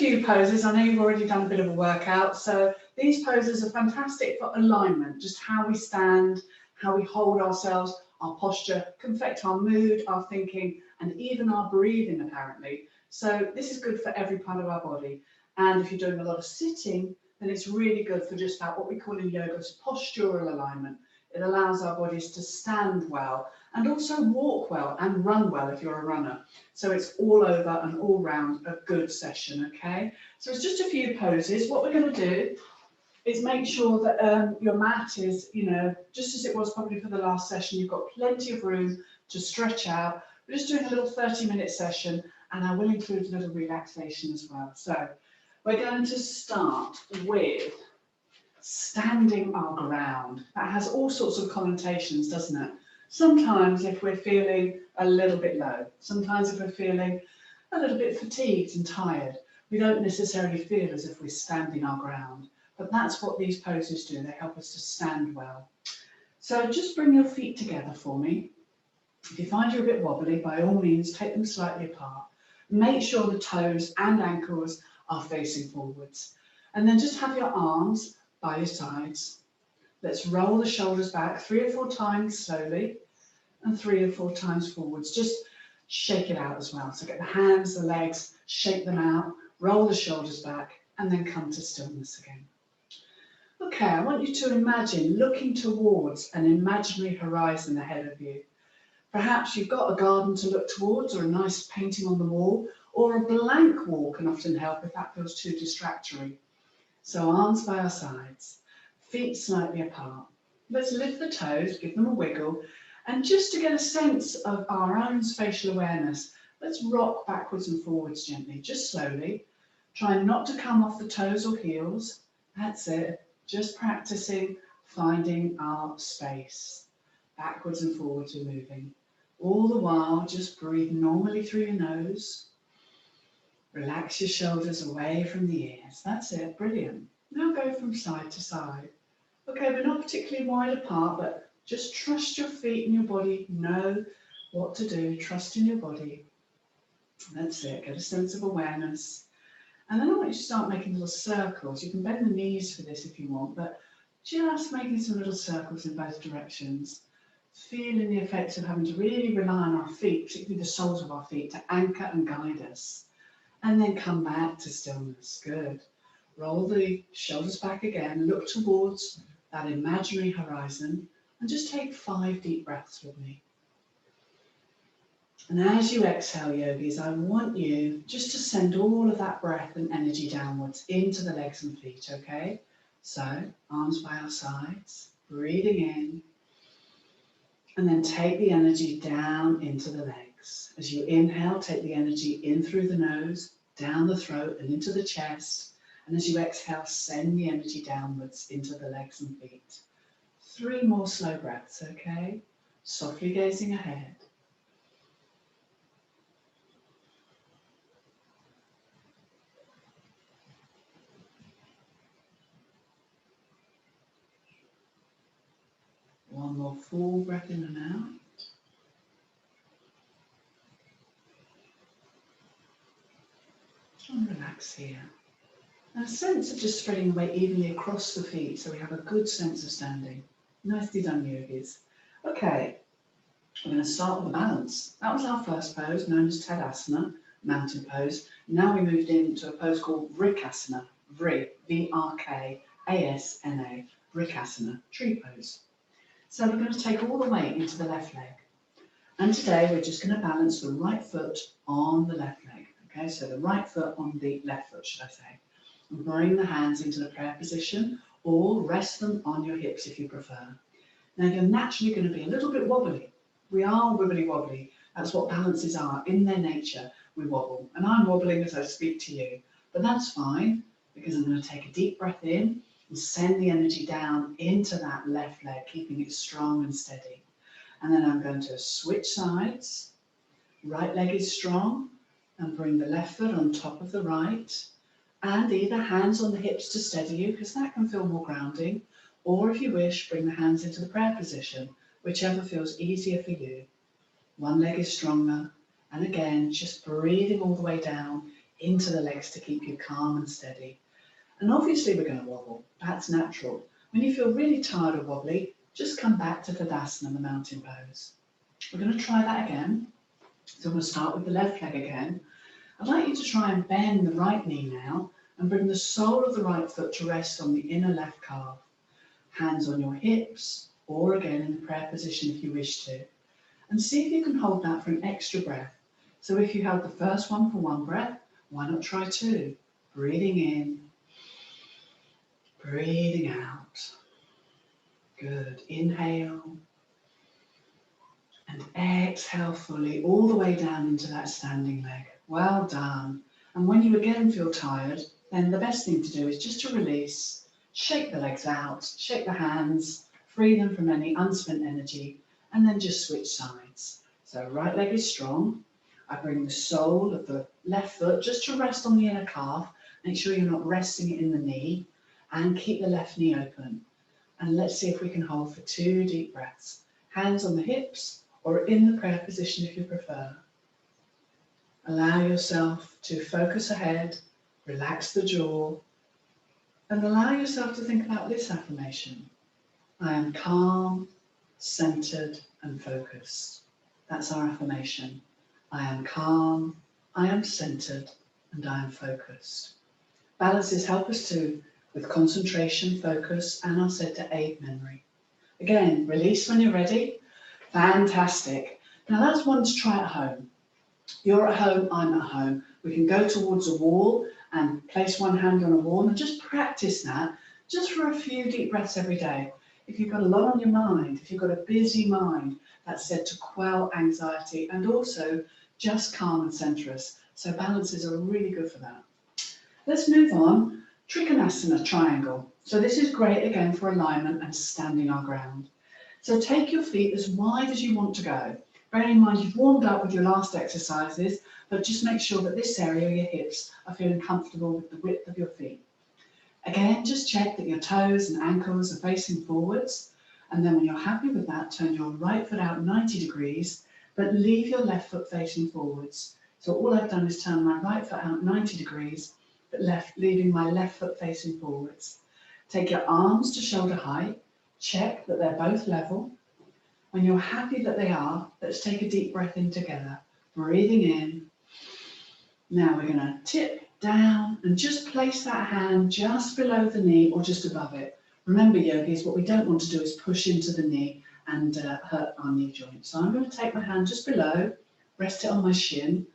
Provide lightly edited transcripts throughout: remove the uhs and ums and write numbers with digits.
few poses. I know you've already done a bit of a workout, so these poses are fantastic for alignment, just how we stand, how we hold ourselves, our posture can affect our mood, our thinking, and even our breathing, apparently. So this is good for every part of our body. And if you're doing a lot of sitting, then it's really good for just that, what we call in yoga, postural alignment. It allows our bodies to stand well and also walk well and run well if you're a runner. So it's all over and all round a good session, okay? So it's just a few poses. What we're going to do is make sure that your mat is, just as it was probably for the last session, you've got plenty of room to stretch out. We're just doing a little 30-minute session, and I will include a little relaxation as well. So we're going to start with standing our ground. That has all sorts of connotations, doesn't it? Sometimes if we're feeling a little bit low, sometimes if we're feeling a little bit fatigued and tired, we don't necessarily feel as if we're standing our ground. But that's what these poses do. They help us to stand well. So just bring your feet together for me. If you find you're a bit wobbly, by all means, take them slightly apart. Make sure the toes and ankles are facing forwards. And then just have your arms by your sides. Let's roll the shoulders back 3 or 4 times slowly and 3 or 4 times forwards. Just shake it out as well. So get the hands, the legs, shake them out, roll the shoulders back, and then come to stillness again. Okay, I want you to imagine looking towards an imaginary horizon ahead of you. Perhaps you've got a garden to look towards, or a nice painting on the wall, or a blank wall can often help if that feels too distractory. So arms by our sides, feet slightly apart. Let's lift the toes, give them a wiggle, and just to get a sense of our own spatial awareness, let's rock backwards and forwards gently, just slowly. Try not to come off the toes or heels. That's it. Just practicing finding our space. Backwards and forwards we're moving. All the while, just breathe normally through your nose. Relax your shoulders away from the ears. That's it, brilliant. Now go from side to side. Okay, we're not particularly wide apart, but just trust your feet and your body. Know what to do. Trust in your body. That's it, get a sense of awareness. And then I want you to start making little circles. You can bend the knees for this if you want, but just making some little circles in both directions. Feeling the effects of having to really rely on our feet, particularly the soles of our feet, to anchor and guide us. And then come back to stillness. Good. Roll the shoulders back again. Look towards that imaginary horizon and just take 5 deep breaths with me. And as you exhale, yogis, I want you just to send all of that breath and energy downwards into the legs and feet, okay? So, arms by our sides, breathing in, and then take the energy down into the legs. As you inhale, take the energy in through the nose, down the throat and into the chest. And as you exhale, send the energy downwards into the legs and feet. 3 more slow breaths, okay? Softly gazing ahead. One more full breath in and out. And relax here. And a sense of just spreading the weight evenly across the feet so we have a good sense of standing. Nicely done, yogis. Okay, we're going to start with the balance. That was our first pose, known as Tadasana, mountain pose. Now we moved into a pose called Vrikasana, V-R-K-A-S-N-A, Vrikasana, tree pose. So we're going to take all the weight into the left leg. And today we're just going to balance the right foot on the left leg. Okay, so the right foot on the left foot, should I say. And bring the hands into the prayer position or rest them on your hips if you prefer. Now you're naturally going to be a little bit wobbly. We are wibbly wobbly. That's what balances are. In their nature, we wobble. And I'm wobbling as I speak to you. But that's fine, because I'm going to take a deep breath in and send the energy down into that left leg, keeping it strong and steady. And then I'm going to switch sides. Right leg is strong, and bring the left foot on top of the right. And either hands on the hips to steady you, because that can feel more grounding. Or if you wish, bring the hands into the prayer position, whichever feels easier for you. One leg is stronger. And again, just breathing all the way down into the legs to keep you calm and steady. And obviously we're going to wobble, that's natural. When you feel really tired or wobbly, just come back to Tadasana, the mountain pose. We're going to try that again. So we'll start with the left leg again. I'd like you to try and bend the right knee now and bring the sole of the right foot to rest on the inner left calf. Hands on your hips, or again in the prayer position if you wish to. And see if you can hold that for an extra breath. So if you held the first one for one breath, why not try two? Breathing in, breathing out. Good. Inhale. And exhale fully, all the way down into that standing leg. Well done. And when you again feel tired, then the best thing to do is just to release, shake the legs out, shake the hands, free them from any unspent energy, and then just switch sides. So right leg is strong. I bring the sole of the left foot just to rest on the inner calf. Make sure you're not resting it in the knee, and keep the left knee open. And let's see if we can hold for 2 deep breaths. Hands on the hips, or in the prayer position if you prefer. Allow yourself to focus ahead, relax the jaw, and allow yourself to think about this affirmation. I am calm, centered, and focused. That's our affirmation. I am calm, I am centered, and I am focused. Balances help us with concentration, focus, and are said to aid memory. Again, release when you're ready. Fantastic. Now that's one to try at home. You're at home, I'm at home. We can go towards a wall and place one hand on a wall and just practice that just for a few deep breaths every day. If you've got a lot on your mind, if you've got a busy mind, that's said to quell anxiety and also just calm and center us. So balances are really good for that. Let's move on. Trikonasana, triangle. So this is great again for alignment and standing our ground. So take your feet as wide as you want to go. Bearing in mind you've warmed up with your last exercises, but just make sure that this area, your hips, are feeling comfortable with the width of your feet. Again, just check that your toes and ankles are facing forwards. And then when you're happy with that, turn your right foot out 90 degrees, but leave your left foot facing forwards. So all I've done is turn my right foot out 90 degrees, but leaving my left foot facing forwards. Take your arms to shoulder height. Check that they're both level. When you're happy that they are, let's take a deep breath in together. Breathing in. Now we're going to tip down and just place that hand just below the knee or just above it. Remember, yogis, what we don't want to do is push into the knee and hurt our knee joint. So I'm going to take my hand just below, rest it on my shin,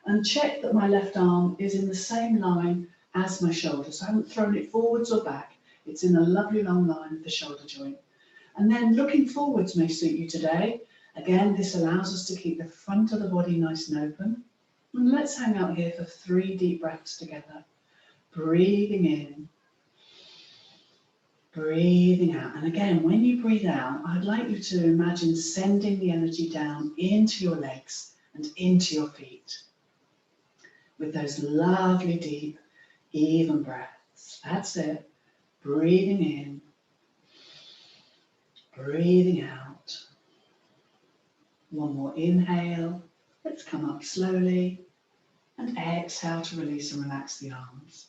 and check that my left arm is in the same line as my shoulder. So I haven't thrown it forwards or back. It's in a lovely long line with the shoulder joint. And then looking forwards may suit you today. Again, this allows us to keep the front of the body nice and open. And let's hang out here for 3 deep breaths together. Breathing in, breathing out. And again, when you breathe out, I'd like you to imagine sending the energy down into your legs and into your feet with those lovely, deep, even breaths. That's it. Breathing in, breathing out. One more inhale. Let's come up slowly. And exhale to release and relax the arms.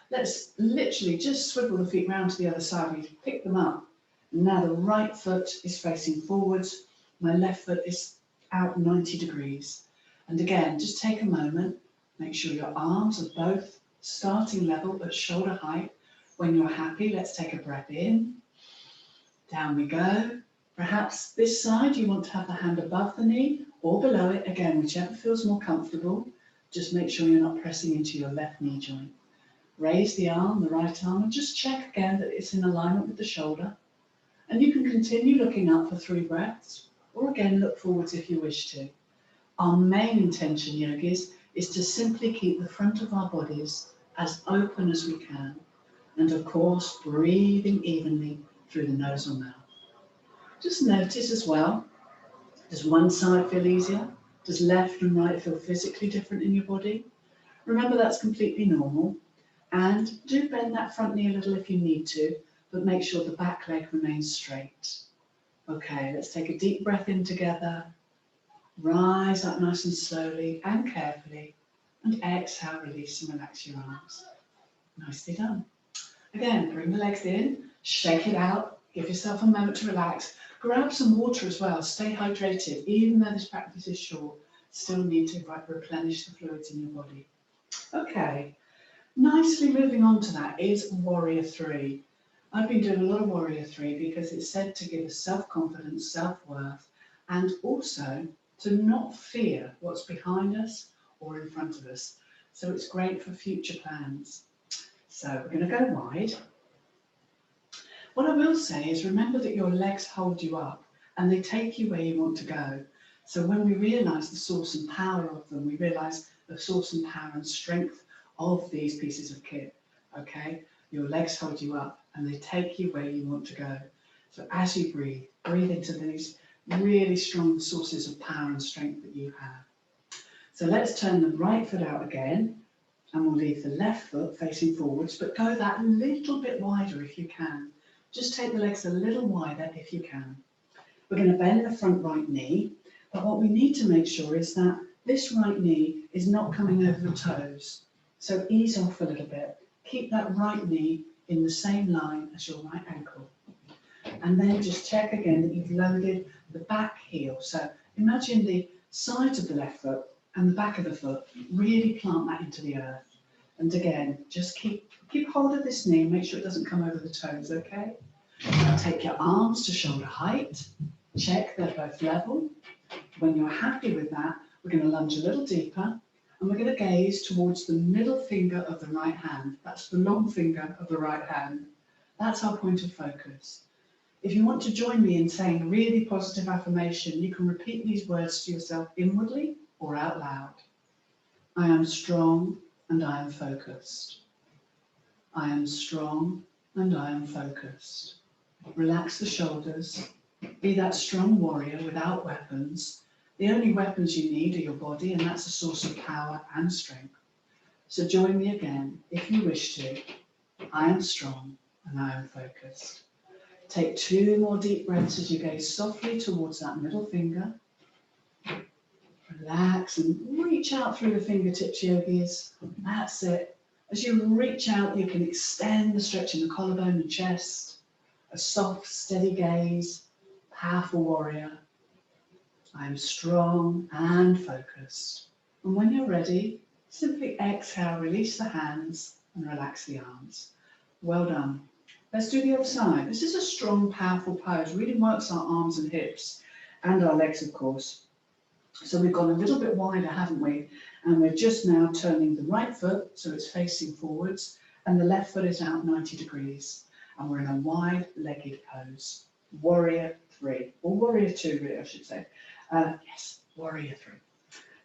Let's literally just swivel the feet round to the other side. We pick them up. And now the right foot is facing forwards. My left foot is out 90 degrees. And again, just take a moment. Make sure your arms are both starting level at shoulder height. When you're happy, let's take a breath in. Down we go. Perhaps this side you want to have the hand above the knee or below it. Again, whichever feels more comfortable. Just make sure you're not pressing into your left knee joint. Raise the arm, the right arm, and just check again that it's in alignment with the shoulder. And you can continue looking up for 3 breaths, or again look forwards if you wish to. Our main intention, yogis, is to simply keep the front of our bodies as open as we can. And of course, breathing evenly through the nose or mouth. Just notice as well, does one side feel easier? Does left and right feel physically different in your body? Remember, that's completely normal. And do bend that front knee a little if you need to, but make sure the back leg remains straight. Okay, let's take a deep breath in together. Rise up nice and slowly and carefully. And exhale, release and relax your arms. Nicely done. Again, bring the legs in, shake it out, give yourself a moment to relax. Grab some water as well, stay hydrated. Even though this practice is short, still need to replenish the fluids in your body. Okay, nicely moving on to that is Warrior 3. I've been doing a lot of Warrior 3 because it's said to give us self-confidence, self-worth, and also to not fear what's behind us or in front of us. So it's great for future plans. So we're going to go wide. What I will say is remember that your legs hold you up and they take you where you want to go. So when we realise the source and power of them, we realise the source and power and strength of these pieces of kit, okay? Your legs hold you up and they take you where you want to go. So as you breathe, breathe into these really strong sources of power and strength that you have. So let's turn the right foot out again and we'll leave the left foot facing forwards, but go that little bit wider if you can. Just take the legs a little wider if you can. We're going to bend the front right knee, but what we need to make sure is that this right knee is not coming over the toes. So ease off a little bit. Keep that right knee in the same line as your right ankle. And then just check again that you've loaded the back heel. So imagine the sides of the left foot and the back of the foot, really plant that into the earth. And again, just keep hold of this knee, make sure it doesn't come over the toes, okay? Now take your arms to shoulder height, check they're both level. When you're happy with that, we're going to lunge a little deeper and we're going to gaze towards the middle finger of the right hand. That's the long finger of the right hand. That's our point of focus. If you want to join me in saying a really positive affirmation, you can repeat these words to yourself inwardly or out loud. I am strong and I am focused. I am strong and I am focused. Relax the shoulders. Be that strong warrior without weapons. The only weapons you need are your body, and that's a source of power and strength. So join me again if you wish to. I am strong and I am focused. Take 2 more deep breaths as you gaze softly towards that middle finger. Relax and reach out through the fingertips, yogis. That's it. As you reach out, you can extend the stretch in the collarbone and chest. A soft, steady gaze. Powerful warrior. I am strong and focused. And when you're ready, simply exhale, release the hands and relax the arms. Well done. Let's do the other side. This is a strong, powerful pose. Really works our arms and hips and our legs, of course. So we've gone a little bit wider, haven't we? And we're just now turning the right foot so it's facing forwards and the left foot is out 90 degrees. And we're in a wide-legged pose. Warrior 3, or Warrior 2, really, I should say. Yes, Warrior 3.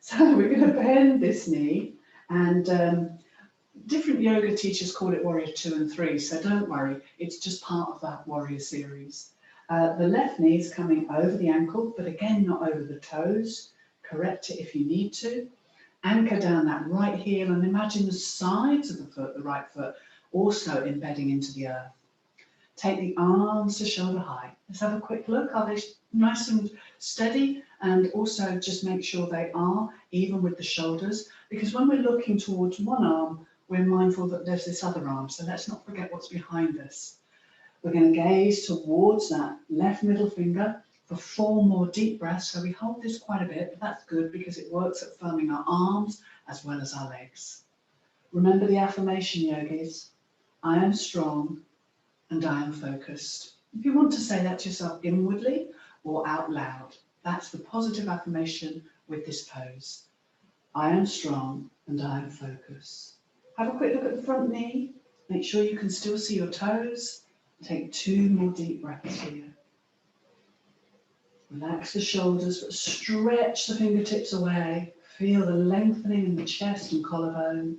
So we're going to bend this knee, and different yoga teachers call it Warrior 2 and 3, so don't worry, it's just part of that Warrior series. The left knee is coming over the ankle, but again, not over the toes. Correct it if you need to. Anchor down that right heel, and imagine the sides of the foot, the right foot, also embedding into the earth. Take the arms to shoulder height. Let's have a quick look. Are they nice and steady? And also just make sure they are even with the shoulders, because when we're looking towards one arm, we're mindful that there's this other arm. So let's not forget what's behind us. We're going to gaze towards that left middle finger for 4 more deep breaths. So we hold this quite a bit, but that's good because it works at firming our arms as well as our legs. Remember the affirmation, yogis. I am strong and I am focused. If you want to say that to yourself inwardly or out loud, that's the positive affirmation with this pose. I am strong and I am focused. Have a quick look at the front knee. Make sure you can still see your toes. Take 2 more deep breaths here. Relax the shoulders, but stretch the fingertips away. Feel the lengthening in the chest and collarbone.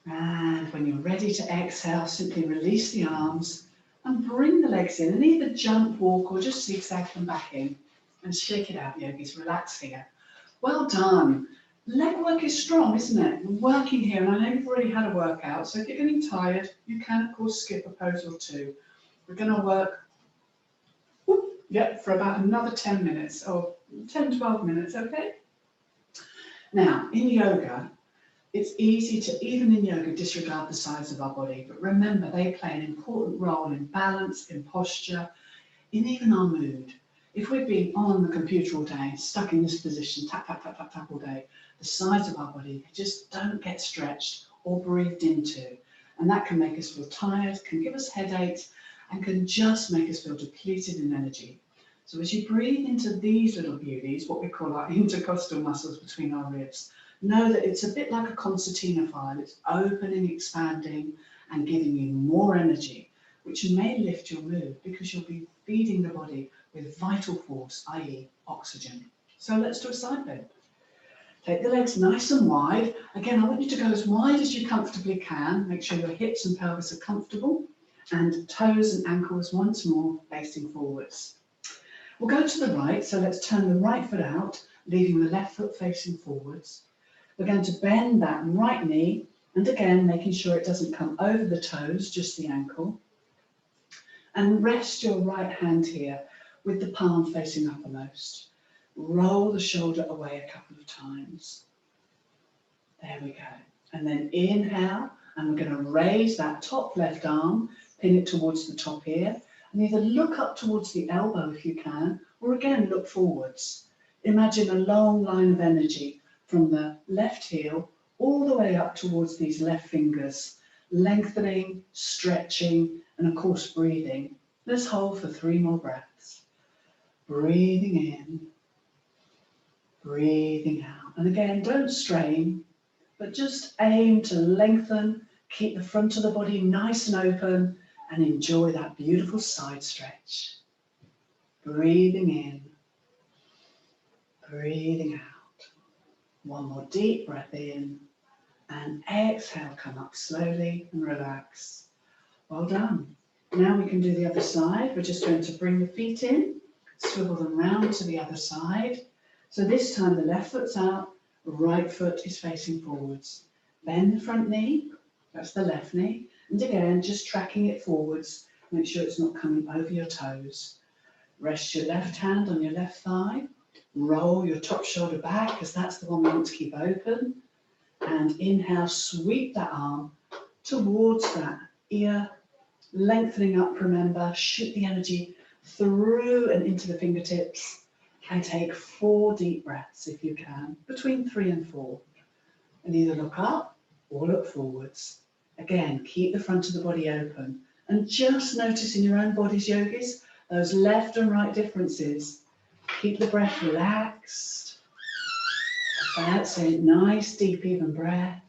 And when you're ready to exhale, simply release the arms and bring the legs in and either jump, walk, or just zigzag them back in and shake it out, yogis. Relax here. Well done. Leg work is strong, isn't it? We're working here, and I know you've already had a workout, so if you're getting tired, you can, of course, skip a pose or 2. We're going to work Yep, for about another 10 minutes or 10, 12 minutes, okay? Now, in yoga, it's easy to, even in yoga, disregard the size of our body, but remember they play an important role in balance, in posture, in even our mood. If we've been on the computer all day, stuck in this position, tap, tap, tap, tap, tap all day, the sides of our body just don't get stretched or breathed into. And that can make us feel tired, can give us headaches, and can just make us feel depleted in energy. So as you breathe into these little beauties, what we call our intercostal muscles between our ribs, know that it's a bit like a concertina file. It's opening, expanding, and giving you more energy, which may lift your mood because you'll be feeding the body with vital force, i.e. oxygen. So let's do a side bend. Take the legs nice and wide. Again, I want you to go as wide as you comfortably can. Make sure your hips and pelvis are comfortable, and toes and ankles once more facing forwards. We'll go to the right, so let's turn the right foot out, leaving the left foot facing forwards. We're going to bend that right knee, and again, making sure it doesn't come over the toes, just the ankle. And rest your right hand here with the palm facing uppermost. Roll the shoulder away a couple of times. There we go. And then inhale, and we're going to raise that top left arm, pin it towards the top ear, and either look up towards the elbow if you can, or again, look forwards. Imagine a long line of energy from the left heel all the way up towards these left fingers, lengthening, stretching, and of course breathing. Let's hold for 3 more breaths. Breathing in, breathing out. And again, don't strain, but just aim to lengthen, keep the front of the body nice and open, and enjoy that beautiful side stretch. Breathing in, breathing out. One more deep breath in, and exhale, come up slowly and relax. Well done. Now we can do the other side. We're just going to bring the feet in, swivel them round to the other side. So this time the left foot's out, right foot is facing forwards. Bend the front knee, that's the left knee, and again, just tracking it forwards. Make sure it's not coming over your toes. Rest your left hand on your left thigh. Roll your top shoulder back, because that's the one we want to keep open. And inhale, sweep that arm towards that ear, lengthening up, remember, shoot the energy through and into the fingertips, and take 4 deep breaths if you can, between 3 and 4. And either look up or look forwards. Again, keep the front of the body open, and just notice in your own body's yogis, those left and right differences. Keep the breath relaxed. That's it, nice, deep, even breath.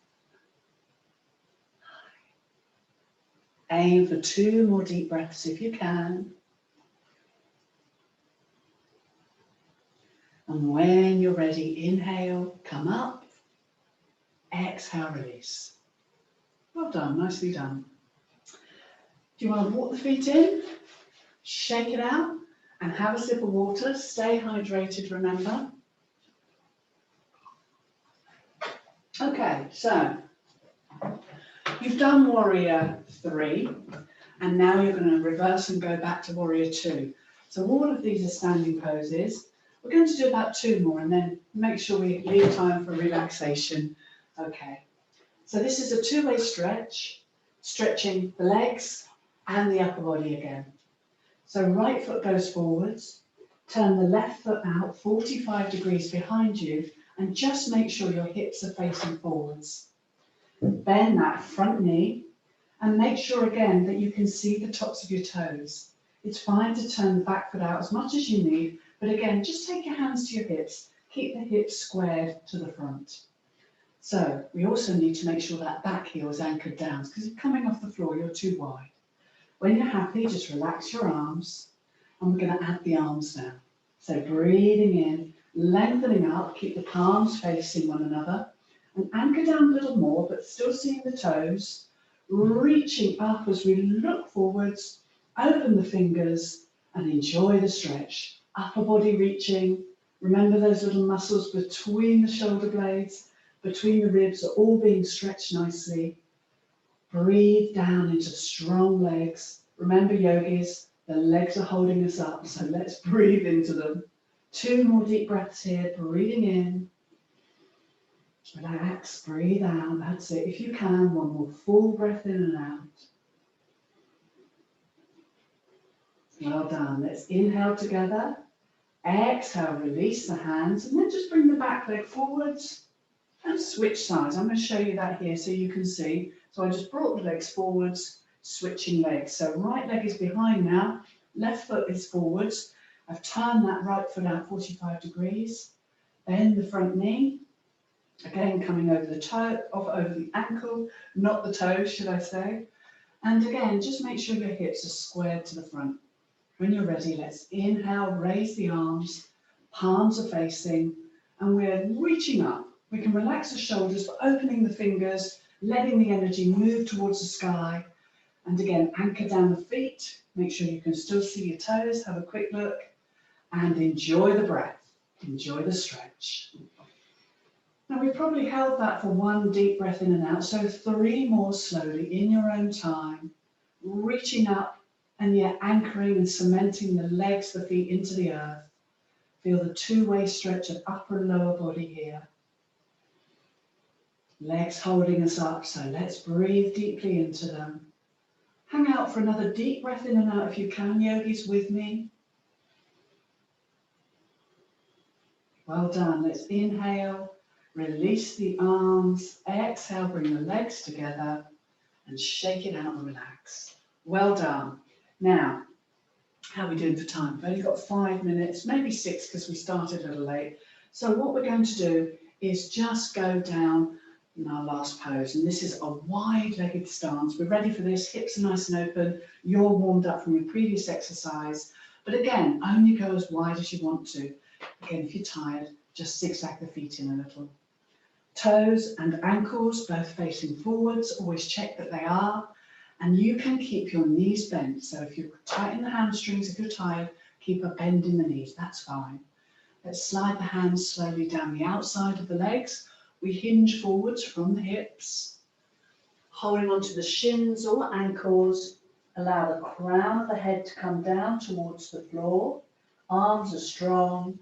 Aim for 2 more deep breaths if you can. And when you're ready, inhale, come up. Exhale, release. Well done, nicely done. Do you want to walk the feet in? Shake it out and have a sip of water. Stay hydrated, remember. Okay, so you've done warrior 3, and now you're going to reverse and go back to warrior 2. So all of these are standing poses. We're going to do about 2 more, and then make sure we leave time for relaxation. Okay, so this is a 2-way stretch, stretching the legs and the upper body again. So right foot goes forwards, turn the left foot out 45 degrees behind you, and just make sure your hips are facing forwards. Bend that front knee, and make sure again that you can see the tops of your toes. It's fine to turn the back foot out as much as you need, but again, just take your hands to your hips, keep the hips squared to the front. So we also need to make sure that back heel is anchored down, because if you're coming off the floor, you're too wide. When you're happy, just relax your arms, and we're going to add the arms now. So breathing in, lengthening up, keep the palms facing one another, and anchor down a little more, but still seeing the toes, reaching up as we look forwards, open the fingers, and enjoy the stretch. Upper body reaching, remember those little muscles between the shoulder blades, between the ribs are all being stretched nicely. Breathe down into strong legs. Remember, yogis, The legs are holding us up, so let's breathe into them. 2 more deep breaths here, breathing in. Relax, breathe out, that's it. If you can, 1 more full breath in and out. Well done. Let's inhale together. Exhale, release the hands, and then just bring the back leg forwards and switch sides. I'm going to show you that here so you can see. So I just brought the legs forwards, switching legs. So right leg is behind now, left foot is forwards. I've turned that right foot out 45 degrees. Bend the front knee. Again, coming over the toe, over the ankle, not the toes, should I say. And again, just make sure your hips are squared to the front. When you're ready, let's inhale, raise the arms, palms are facing, and we're reaching up. We can relax the shoulders, but opening the fingers, letting the energy move towards the sky. And again, anchor down the feet. Make sure you can still see your toes, have a quick look, and enjoy the breath, enjoy the stretch. Now we've probably held that for 1 deep breath in and out, so 3 more slowly in your own time, reaching up and yet anchoring and cementing the legs, the feet into the earth. Feel the 2-way stretch of upper and lower body here. Legs holding us up, so let's breathe deeply into them. Hang out for another deep breath in and out if you can, yogis, with me. Well done. Let's inhale. Release the arms, exhale, bring the legs together and shake it out and relax. Well done. Now, how are we doing for time? We've only got 5 minutes, maybe 6 because we started a little late. So what we're going to do is just go down in our last pose. And this is a wide-legged stance. We're ready for this. Hips are nice and open. You're warmed up from your previous exercise. But again, only go as wide as you want to. Again, if you're tired, just zigzag the feet in a little. Toes and ankles both facing forwards, always check that they are, and you can keep your knees bent. So if you tighten the hamstrings, if you're tired, keep a bend in the knees, that's fine. Let's slide the hands slowly down the outside of the legs. We hinge forwards from the hips, holding onto the shins or ankles. Allow the crown of the head to come down towards the floor. Arms are strong.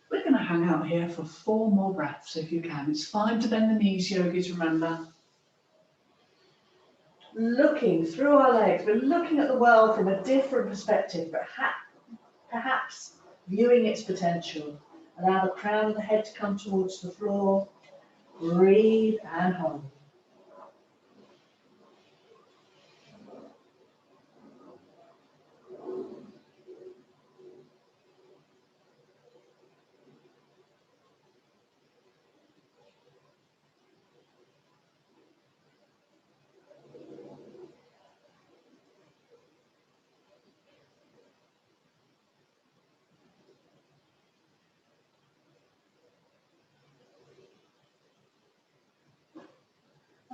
We're going to hang out here for 4 more breaths if you can. It's fine to bend the knees, yogis, remember. Looking through our legs, we're looking at the world from a different perspective, but perhaps viewing its potential. Allow the crown of the head to come towards the floor. Breathe and hold.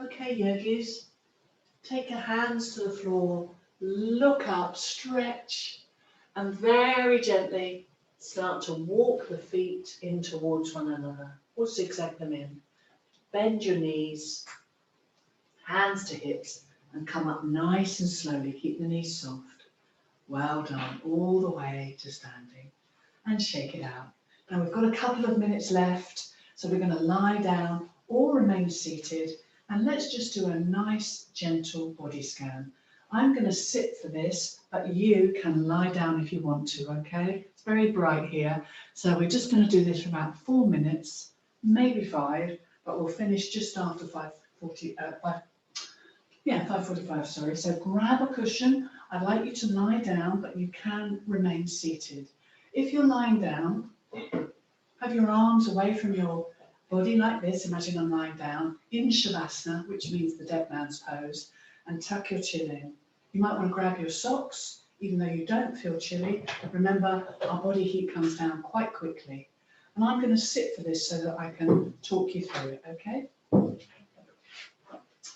Okay, yogis, take your hands to the floor, look up, stretch, and very gently start to walk the feet in towards one another, or zigzag them in. Bend your knees, hands to hips, and come up nice and slowly. Keep the knees soft. Well done, all the way to standing. And shake it out. Now we've got a couple of minutes left, so we're going to lie down or remain seated. And let's just do a nice, gentle body scan. I'm going to sit for this, but you can lie down if you want to, okay? It's very bright here. So we're just going to do this for about 4 minutes, maybe 5, but we'll finish just after 5:45, sorry. So grab a cushion. I'd like you to lie down, but you can remain seated. If you're lying down, have your arms away from your body like this. Imagine I'm lying down in Shavasana, which means the dead man's pose, and tuck your chin in. You might want to grab your socks, even though you don't feel chilly. Remember, our body heat comes down quite quickly. And I'm going to sit for this so that I can talk you through it, okay?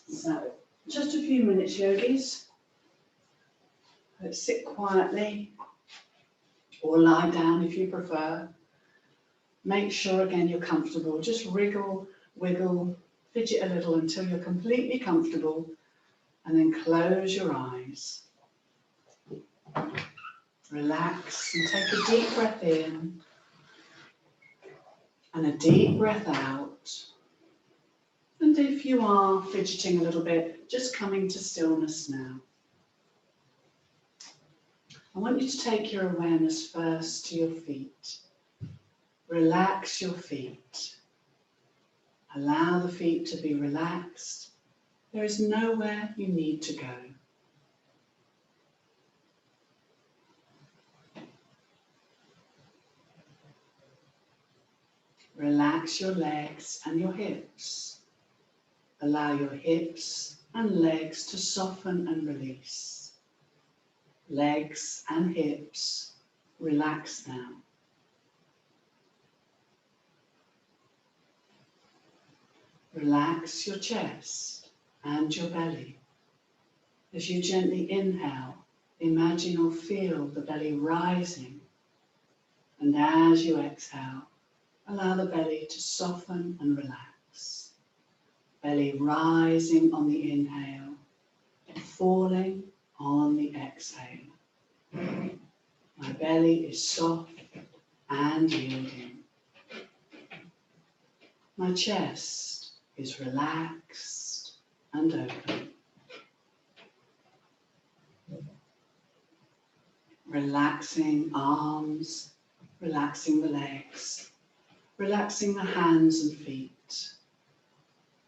So, just a few minutes, yogis. Let's sit quietly, or lie down if you prefer. Make sure, again, you're comfortable. Just wriggle, wiggle, fidget a little until you're completely comfortable, and then close your eyes. Relax and take a deep breath in and a deep breath out. And if you are fidgeting a little bit, just coming to stillness now. I want you to take your awareness first to your feet. Relax your feet. Allow the feet to be relaxed. There is nowhere you need to go. Relax your legs and your hips. Allow your hips and legs to soften and release. Legs and hips, relax now. Relax your chest and your belly. As you gently inhale, imagine or feel the belly rising. And as you exhale, allow the belly to soften and relax. Belly rising on the inhale and falling on the exhale. My belly is soft and yielding. My chest is relaxed and open. Relaxing arms, relaxing the legs, relaxing the hands and feet.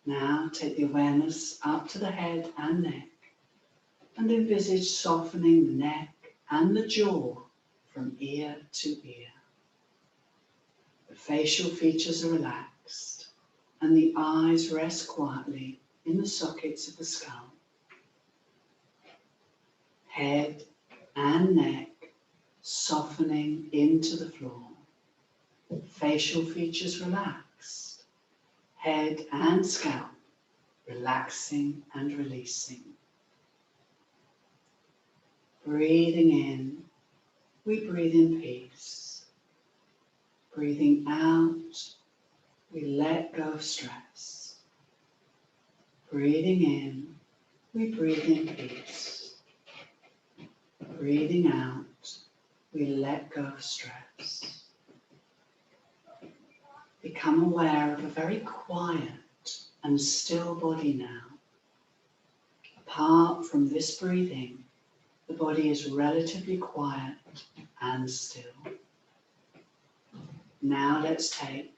Now take the awareness up to the head and neck and envisage softening the neck and the jaw from ear to ear. The facial features are relaxed and the eyes rest quietly in the sockets of the skull. Head and neck softening into the floor. Facial features relaxed. Head and scalp relaxing and releasing. Breathing in, we breathe in peace. Breathing out, we let go of stress. Breathing in, we breathe in peace. Breathing out, we let go of stress. Become aware of a very quiet and still body now. Apart from this breathing, the body is relatively quiet and still. Now let's take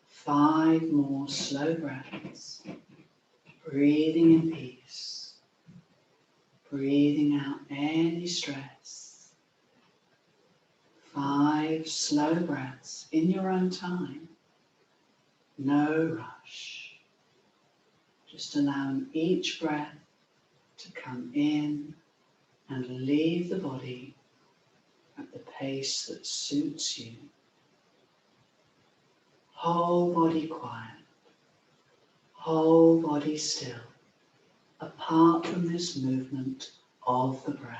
5 more slow breaths. Breathing in peace. Breathing out any stress. 5 slow breaths in your own time. No rush. Just allowing each breath to come in and leave the body at the pace that suits you. Whole body quiet, whole body still, apart from this movement of the breath.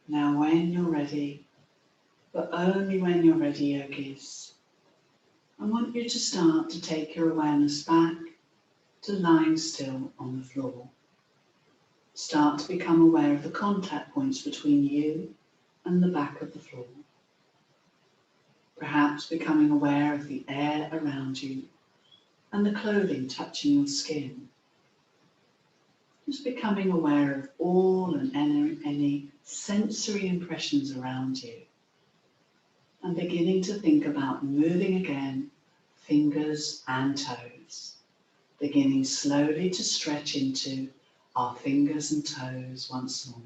Now when you're ready, but only when you're ready, yogis, I want you to start to take your awareness back to lying still on the floor. Start to become aware of the contact points between you and the back of the floor. Perhaps becoming aware of the air around you and the clothing touching your skin. Just becoming aware of all and any sensory impressions around you. And beginning to think about moving again, fingers and toes. Beginning slowly to stretch into our fingers and toes once more.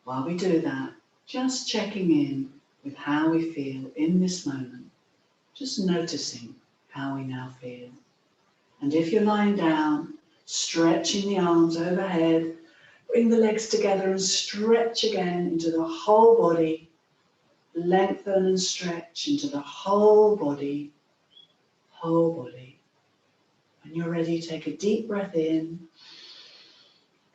While we do that, just checking in with how we feel in this moment. Just noticing how we now feel. And if you're lying down, stretching the arms overhead, bring the legs together and stretch again into the whole body. Lengthen and stretch into the whole body, whole body. When you're ready, take a deep breath in.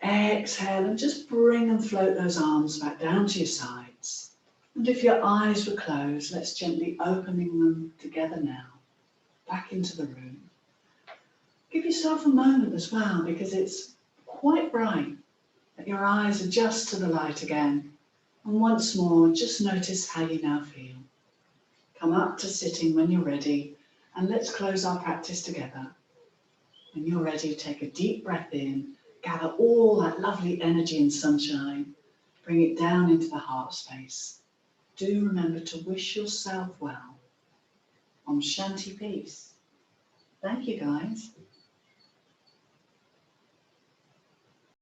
Exhale and just bring and float those arms back down to your sides. And if your eyes were closed, let's gently opening them together now, back into the room. Give yourself a moment as well, because it's quite bright. Let your eyes adjust to the light again. And once more, just notice how you now feel. Come up to sitting when you're ready, and let's close our practice together. When you're ready, take a deep breath in, gather all that lovely energy and sunshine, bring it down into the heart space. Do remember to wish yourself well. Om Shanti Peace. Thank you, guys.